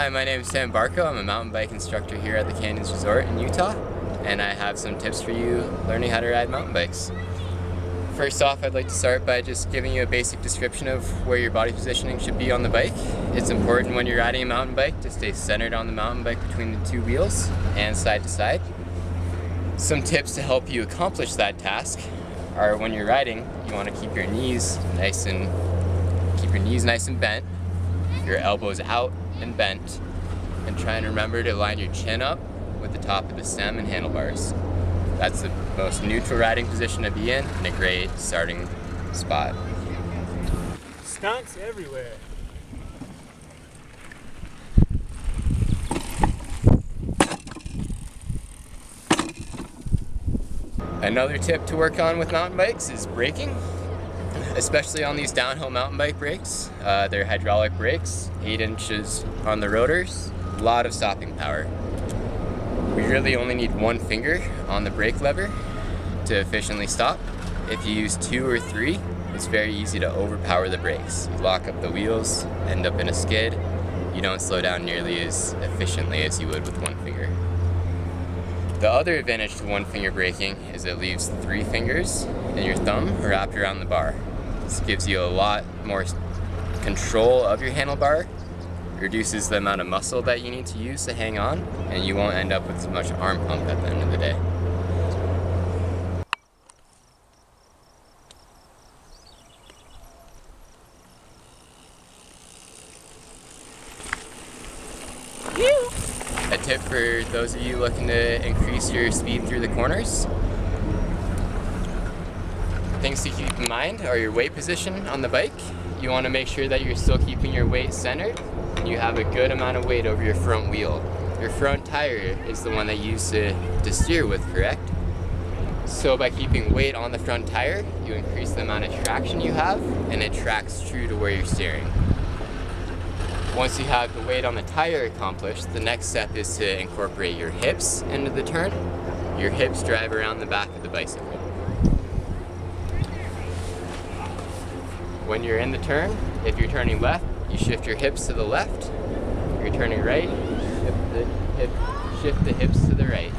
Hi, my name is Sam Barco. I'm a mountain bike instructor here at the Canyons Resort in Utah, and I have some tips for you learning how to ride mountain bikes. First off, I'd like to start by just giving you a basic description of where your body positioning should be on the bike. It's important when you're riding a mountain bike to stay centered on the mountain bike between the two wheels and side to side. Some tips to help you accomplish that task are when you're riding, you want to keep your knees nice and bent, your elbows out and bent, and try and remember to line your chin up with the top of the stem and handlebars. That's the most neutral riding position to be in and a great starting spot. Skunks everywhere. Another tip to work on with mountain bikes is braking, especially on these downhill mountain bike brakes. They're hydraulic brakes, 8 inches on the rotors, a lot of stopping power. We really only need one finger on the brake lever to efficiently stop. If you use 2 or 3, it's very easy to overpower the brakes. You lock up the wheels, end up in a skid. You don't slow down nearly as efficiently as you would with one finger. The other advantage to one finger braking is it leaves 3 fingers and your thumb wrapped around the bar. This gives you a lot more control of your handlebar, reduces the amount of muscle that you need to use to hang on, and you won't end up with as much arm pump at the end of the day. A tip for those of you looking to increase your speed through the corners. Things to keep in mind are your weight position on the bike. You want to make sure that you're still keeping your weight centered and you have a good amount of weight over your front wheel. Your front tire is the one that you use to steer with, correct? So by keeping weight on the front tire, you increase the amount of traction you have and it tracks true to where you're steering. Once you have the weight on the tire accomplished, the next step is to incorporate your hips into the turn. Your hips drive around the back of the bicycle. When you're in the turn, if you're turning left, you shift your hips to the left. If you're turning right, shift the hips to the right.